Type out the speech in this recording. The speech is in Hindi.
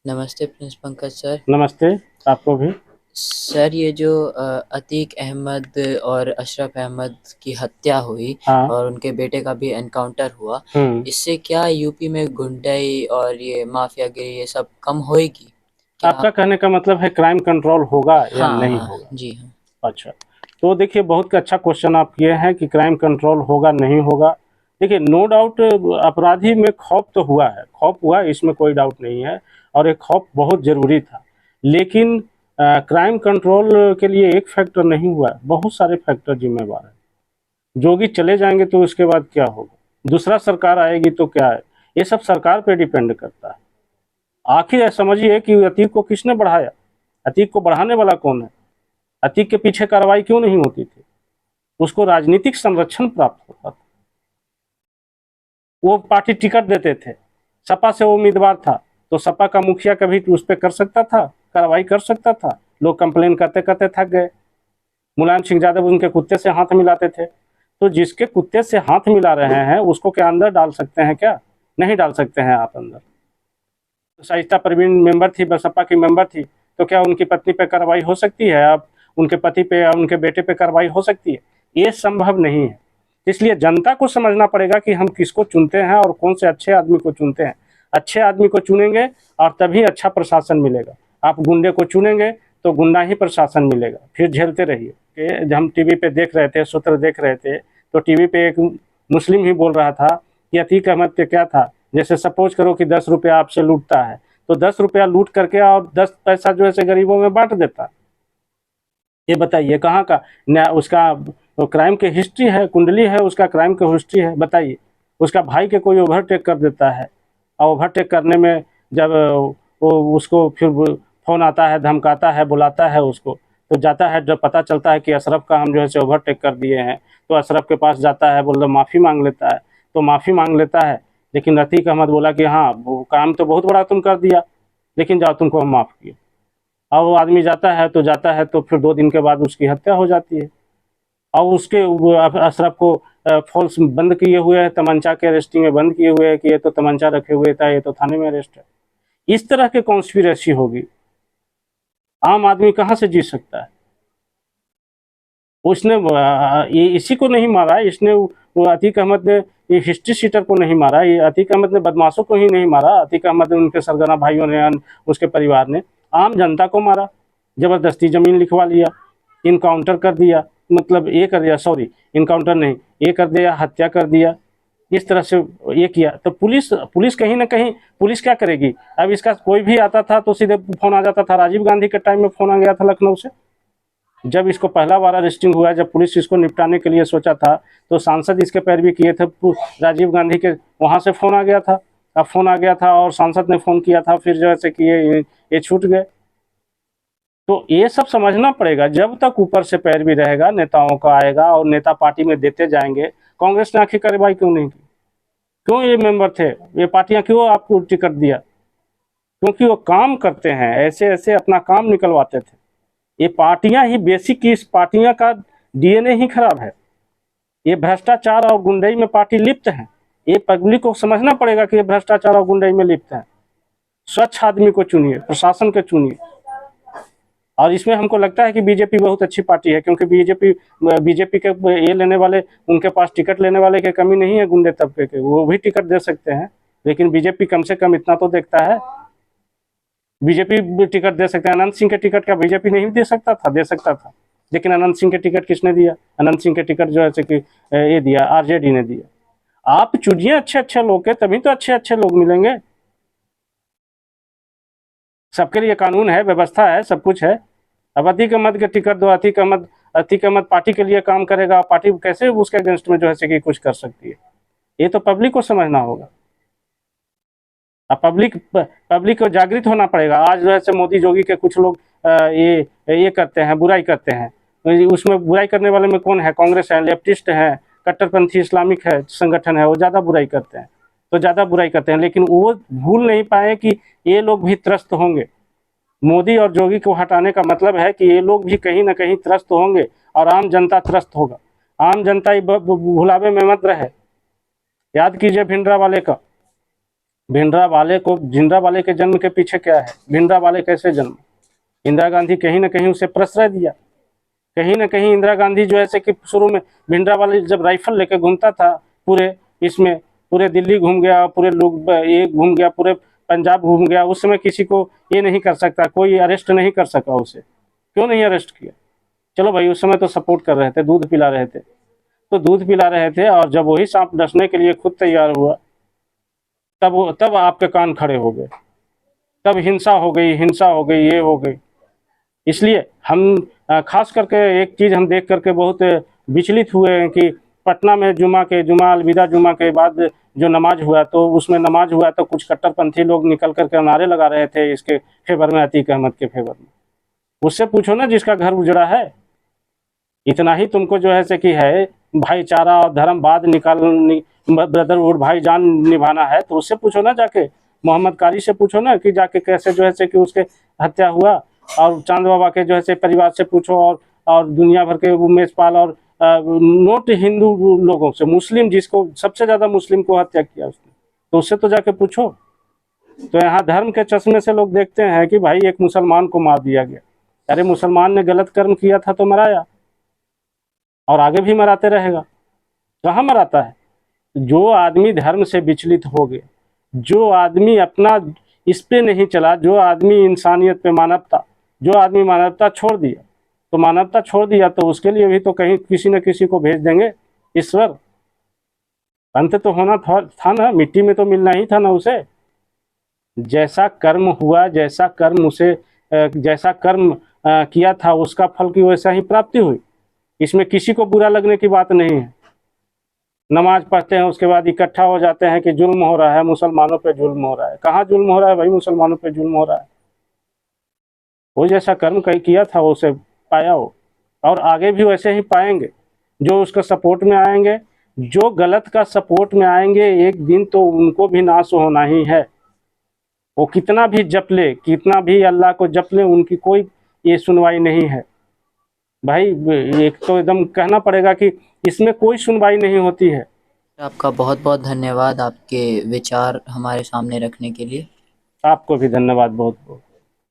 नमस्ते प्रिंस पंकज सर। नमस्ते। आपको भी। सर ये जो अतीक अहमद और अशरफ अहमद की हत्या हुई हाँ। और उनके बेटे का भी एनकाउंटर हुआ, हम्म। इससे क्या यूपी में गुंडाई और ये माफियागिरी ये सब कम होएगी क्या? आपका कहने का मतलब है क्राइम कंट्रोल होगा या हाँ नहीं हाँ होगा? जी हाँ। अच्छा। तो देखिए, बहुत अच्छा क्वेश्चन आप किए हैं कि क्राइम कंट्रोल होगा नहीं होगा। देखिए, नो डाउट अपराधी में खौफ तो हुआ है, खौफ हुआ है, इसमें कोई डाउट नहीं है। और एक खौफ बहुत ज़रूरी था। लेकिन क्राइम कंट्रोल के लिए एक फैक्टर नहीं हुआ है, बहुत सारे फैक्टर जिम्मेवार हैं। जोगी चले जाएंगे तो उसके बाद क्या होगा, दूसरा सरकार आएगी तो क्या है, ये सब सरकार पे डिपेंड करता है। आखिर यह समझिए कि अतीक को किसने बढ़ाया, अतीक को बढ़ाने वाला कौन है, अतीक के पीछे कार्रवाई क्यों नहीं होती थी? उसको राजनीतिक संरक्षण प्राप्त होता था। वो पार्टी टिकट देते थे, सपा से वो उम्मीदवार था, तो सपा का मुखिया कभी उस पर कर सकता था, कार्रवाई कर सकता था। लोग कंप्लेन करते करते थक गए। मुलायम सिंह यादव उनके कुत्ते से हाथ मिलाते थे। तो जिसके कुत्ते से हाथ मिला रहे हैं उसको क्या अंदर डाल सकते हैं क्या? नहीं डाल सकते हैं आप अंदर। शाइस्ता परवीन मेंबर थी, बसपा की मेंबर थी, तो क्या उनकी पत्नी पे कार्रवाई हो सकती है? अब उनके पति पे या उनके बेटे पे कार्रवाई हो सकती है? ये संभव नहीं है। इसलिए जनता को समझना पड़ेगा कि हम किसको चुनते हैं और कौन से अच्छे आदमी को चुनते हैं। अच्छे आदमी को चुनेंगे और तभी अच्छा प्रशासन मिलेगा। आप गुंडे को चुनेंगे तो गुंडा ही प्रशासन मिलेगा, फिर झेलते रहिए। कि हम टीवी पे देख रहे थे, सूत्र देख रहे थे, तो टीवी पे एक मुस्लिम ही बोल रहा था कि अतीक अहमद पे क्या था, जैसे सपोज करो कि 10 रुपया आपसे लूटता है, तो 10 रुपया लूट करके और 10 पैसा जो है गरीबों में बांट देता। ये बताइए कहाँ का न्याय उसका? क्राइम की हिस्ट्री है, कुंडली है उसका, क्राइम की हिस्ट्री है, बताइए। उसका भाई के कोई ओवरटेक कर देता है, और ओवरटेक करने में जब वो उसको फिर फ़ोन आता है, धमकाता है, बुलाता है उसको, तो जाता है, जब पता चलता है कि अशरफ का हम जो है ओवरटेक कर दिए हैं, तो अशरफ के पास जाता है, बोल माफ़ी मांग लेता है। तो माफ़ी मांग लेता है, लेकिन अतीक अहमद बोला कि हाँ वो काम तो बहुत बड़ा तुम कर दिया, लेकिन जाओ तुमको हम माफ़ किए। अब वो आदमी जाता है तो फिर 2 दिन के बाद उसकी हत्या हो जाती है। और उसके अशरफ को फॉल्स बंद किए हुए है, तमंचा के अरेस्टिंग में बंद किए हुए है कि ये तो तमंचा रखे हुए था, ये तो थाने में अरेस्ट है। इस तरह के कॉन्स्पिरेसी होगी, आम आदमी कहाँ से जीत सकता है? उसने ये इसी को नहीं मारा, इसने वो अतीक अहमद ने ये हिस्ट्री शीटर को नहीं मारा, ये अतीक अहमद ने बदमाशों को ही नहीं मारा, अतीक अहमद ने, उनके सरगना भाइयों ने, उसके परिवार ने आम जनता को मारा। जबरदस्ती जमीन लिखवा लिया, इनकाउंटर कर दिया, मतलब ये कर दिया, सॉरी इनकाउंटर नहीं, ये कर दिया, हत्या कर दिया। इस तरह से ये किया तो पुलिस पुलिस कहीं ना कहीं पुलिस क्या करेगी? अब इसका कोई भी आता था तो सीधे फोन आ जाता था। राजीव गांधी के टाइम में फोन आ गया था लखनऊ से, जब इसको पहला बार अरेस्टिंग हुआ, जब पुलिस इसको निपटाने के लिए सोचा था, तो सांसद इसके पैरवी किए थे, राजीव गांधी के वहाँ से फ़ोन आ गया था। अब फ़ोन आ गया था और सांसद ने फ़ोन किया था, फिर जैसे कि ये छूट गए। तो ये सब समझना पड़ेगा, जब तक ऊपर से पैरवी रहेगा, नेताओं का आएगा और नेता पार्टी में देते जाएंगे। कांग्रेस ने आखिर कार्रवाई क्यों नहीं की? क्यों ये मेंबर थे, ये पार्टियां क्यों आपको टिकट दिया? क्योंकि वो काम करते हैं, ऐसे ऐसे अपना काम निकलवाते थे। ये पार्टियां ही बेसिक की, इस पार्टियां का डीएनए ही खराब है। ये भ्रष्टाचार और गुंडई में पार्टी लिप्त है। ये पब्लिक को समझना पड़ेगा कि ये भ्रष्टाचार और गुंडई में लिप्त है। स्वच्छ आदमी को चुनिए, प्रशासन को चुनिए। और इसमें हमको लगता है कि बीजेपी बहुत अच्छी पार्टी है, क्योंकि बीजेपी के ये लेने वाले, उनके पास टिकट लेने वाले की कमी नहीं है, गुंडे तबके के वो भी टिकट दे सकते हैं। लेकिन बीजेपी कम से कम इतना तो देखता है, बीजेपी टिकट दे सकते हैं। अनंत सिंह के टिकट क्या बीजेपी नहीं दे सकता था? दे सकता था। लेकिन अनंत सिंह के टिकट किसने दिया? अनंत सिंह के टिकट जो है कि ये दिया, आरजेडी ने दिया। आप चुनिए अच्छे अच्छे लोग के, तभी तो अच्छे अच्छे लोग मिलेंगे। सबके लिए कानून है, व्यवस्था है, सब कुछ है। अब अतीक अहमद के टिकट दो, अतीक अहमद पार्टी के लिए काम करेगा, पार्टी कैसे उसके अगेंस्ट में जो है कि कुछ कर सकती है? ये तो पब्लिक को समझना होगा। अब पब्लिक को जागृत होना पड़ेगा। आज जो है मोदी जोगी के कुछ लोग ये करते हैं, बुराई करते हैं। उसमें बुराई करने वाले में कौन है? कांग्रेस है, लेफ्टिस्ट है, कट्टरपंथी इस्लामिक है संगठन है, वो ज़्यादा बुराई करते हैं। तो ज़्यादा बुराई करते हैं, लेकिन वो भूल नहीं पाए कि ये लोग भी त्रस्त होंगे। मोदी और जोगी को हटाने का मतलब है कि ये लोग भी कहीं ना कहीं त्रस्त होंगे, और आम जनता त्रस्त होगा। आम जनता भुलावे में मत रहे। याद कीजिए भिंडरा वाले का, भिंडरावाले के जन्म के पीछे क्या है? भिंडरावाले कैसे जन्म? इंदिरा गांधी कहीं ना कहीं उसे प्रश्रय दिया। कहीं ना कहीं इंदिरा गांधी जो है कि शुरू में भिंडरावाले जब राइफल लेके घूमता था पूरे इसमें, पूरे दिल्ली घूम गया, पूरे लोग ये घूम गया, पूरे पंजाब घूम गया, उस समय किसी को ये नहीं कर सकता, कोई अरेस्ट नहीं कर सका उसे। क्यों नहीं अरेस्ट किया? चलो भाई, उस समय तो सपोर्ट कर रहे थे, दूध पिला रहे थे, तो दूध पिला रहे थे, और जब वही सांप डसने के लिए खुद तैयार हुआ, तब आपके कान खड़े हो गए, तब हिंसा हो गई, हिंसा हो गई, ये हो गई। इसलिए हम खास करके एक चीज़ हम देख करके बहुत विचलित हुए हैं कि पटना में जुमा अलविदा जुमा के बाद जो नमाज हुआ, तो उसमें नमाज हुआ तो कुछ कट्टरपंथी लोग निकल करके नारे लगा रहे थे इसके फेवर में, अतीक अहमद के फेवर में। उससे पूछो ना जिसका घर उजड़ा है। इतना ही तुमको जो है से कि है भाईचारा और धर्मवाद ब्रदरहुड भाईजान निभाना है, तो उससे पूछो ना जाके, मोहम्मद कारी से पूछो ना कि जाके कैसे जो है से कि उसके हत्या हुआ, और चांद बाबा के जो है से परिवार से पूछो, और दुनिया भर के उमेश पाल और नोट हिंदू लोगों से, मुस्लिम जिसको सबसे ज़्यादा मुस्लिम को हत्या किया उसने, तो उससे तो जाके पूछो। तो यहाँ धर्म के चश्मे से लोग देखते हैं कि भाई एक मुसलमान को मार दिया गया। अरे मुसलमान ने गलत कर्म किया था तो मराया, और आगे भी मराते रहेगा। कहाँ मराता है? जो आदमी धर्म से विचलित हो गए, जो आदमी अपना इस पे नहीं चला, जो आदमी इंसानियत पे, मानवता, जो आदमी मानवता छोड़ दिया, तो मानवता छोड़ दिया तो उसके लिए भी तो कहीं किसी न किसी को भेज देंगे ईश्वर। अंत तो होना था ना, मिट्टी में तो मिलना ही था ना उसे। जैसा कर्म हुआ, जैसा कर्म उसे जैसा कर्म किया था, उसका फल की वैसा ही प्राप्ति हुई। इसमें किसी को बुरा लगने की बात नहीं है। नमाज पढ़ते हैं, उसके बाद इकट्ठा हो जाते हैं कि जुल्म हो रहा है, मुसलमानों पे जुल्म हो रहा है। कहाँ जुल्म हो रहा है भाई? मुसलमानों पे जुल्म हो रहा है। वो जैसा कर्म कहीं किया था वो उसे पाया हो, और आगे भी वैसे ही पाएंगे। जो उसका सपोर्ट में आएंगे, जो गलत का सपोर्ट में आएंगे, एक दिन तो उनको भी नाश होना ही है। वो कितना भी जप ले, कितना भी अल्लाह को जप ले, उनकी कोई ये सुनवाई नहीं है भाई। एक तो एकदम कहना पड़ेगा कि इसमें कोई सुनवाई नहीं होती है। आपका बहुत बहुत धन्यवाद आपके विचार हमारे सामने रखने के लिए। आपको भी धन्यवाद बहुत बहुत।